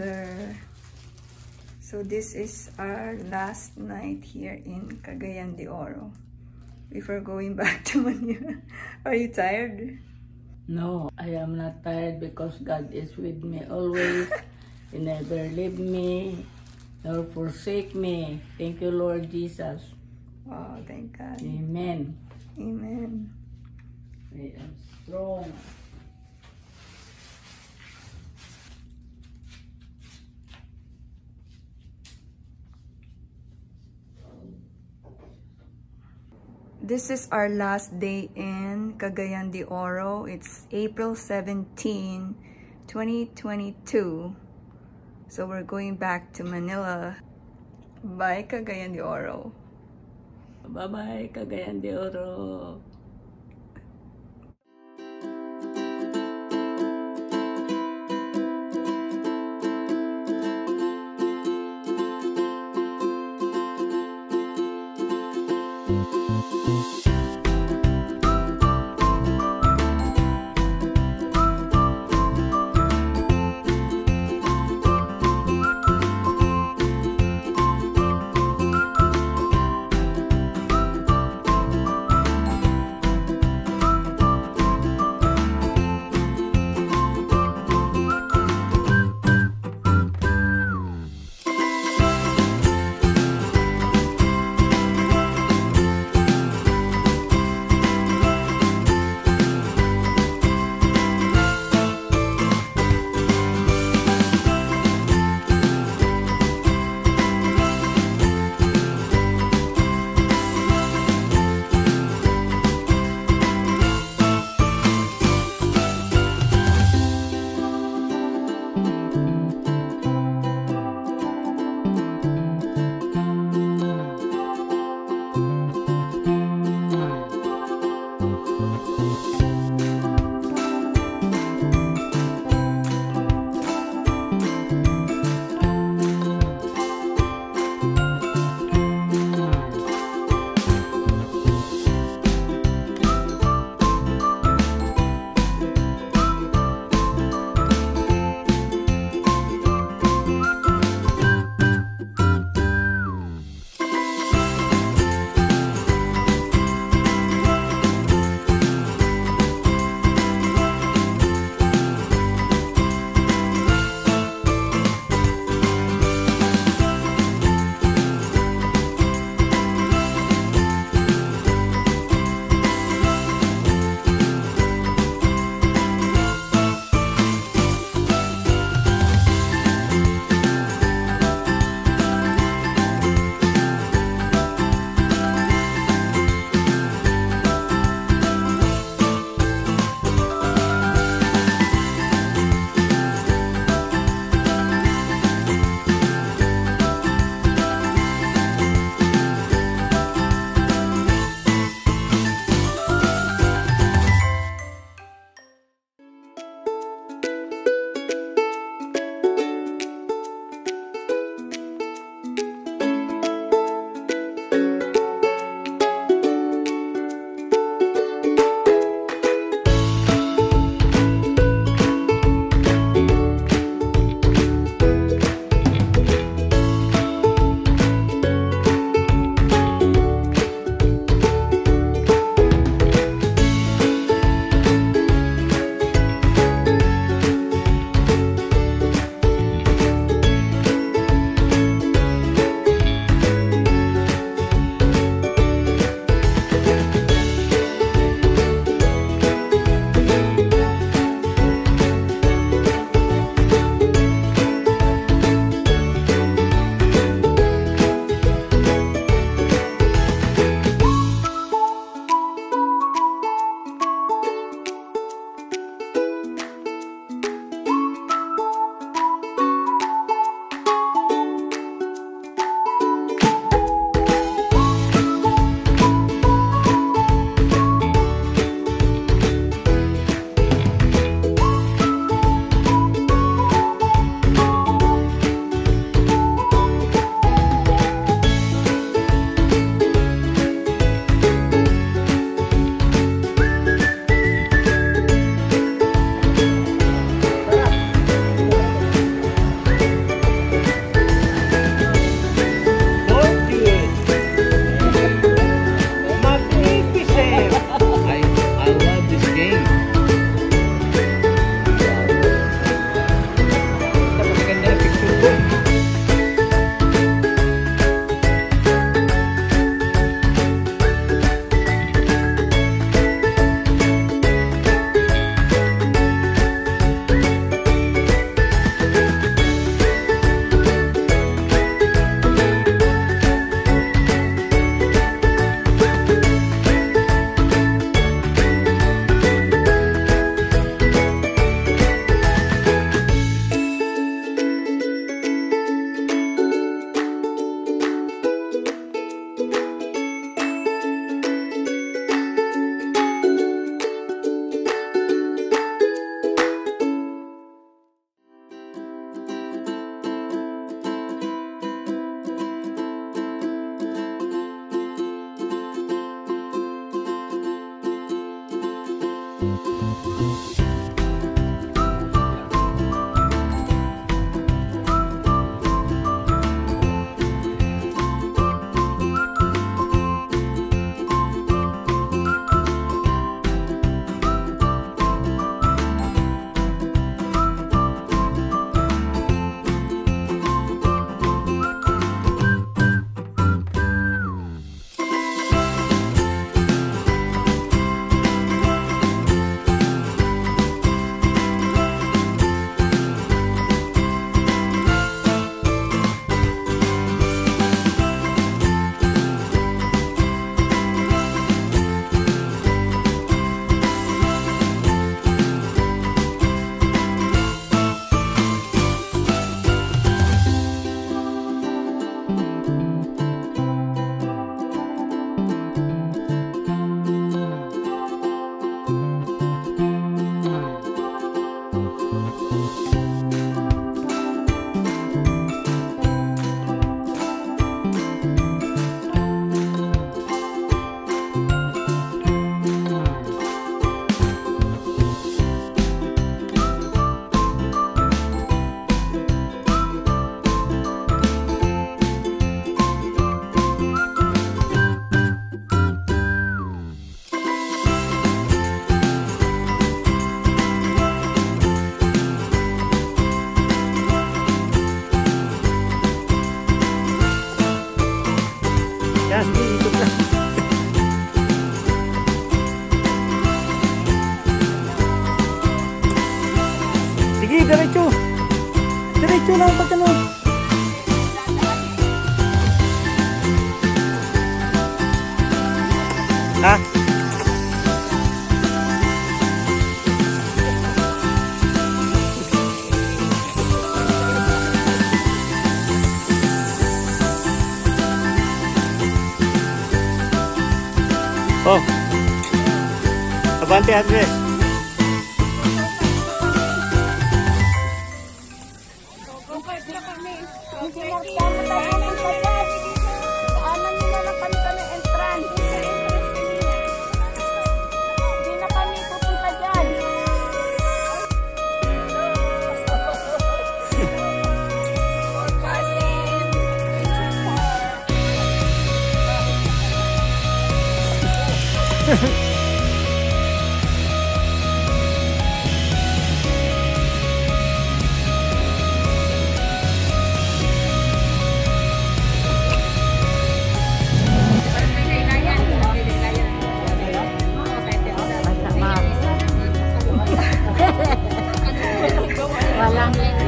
another. So this is our last night here in Cagayan de Oro before going back to Manila. Are you tired? No, I am not tired because God is with me always. He never leave me nor forsake me. Thank you, Lord Jesus. Oh, thank God. Amen. Amen. I am strong. This is our last day in Cagayan de Oro. It's April 17, 2022. So we're going back to Manila. Bye, Cagayan de Oro. Bye-bye, Cagayan de Oro. Sige, diretso. Diretso lang pagkano. Ha? Oh. Abante address.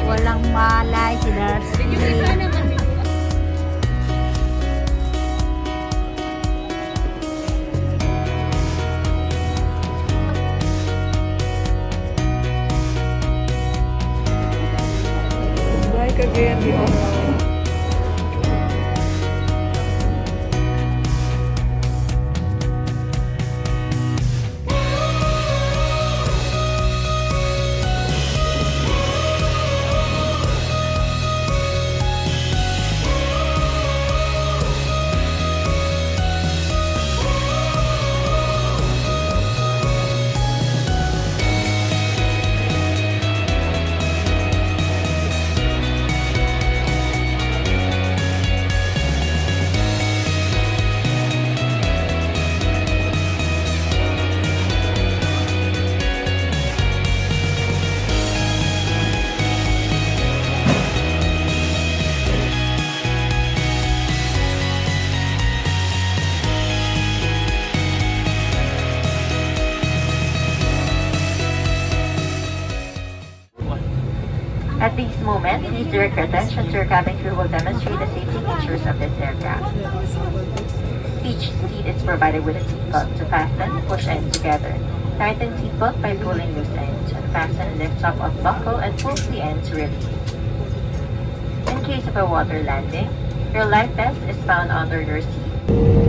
Walang malay, sinarsi. Like again, the oro. At this moment, please direct your attention to your cabin crew will demonstrate the safety features of this aircraft. Each seat is provided with a seatbelt to fasten, push ends together. Tighten seatbelt by pulling loose ends. Unfasten, lift top of buckle, and pull the end to release. In case of a water landing, your life vest is found under your seat.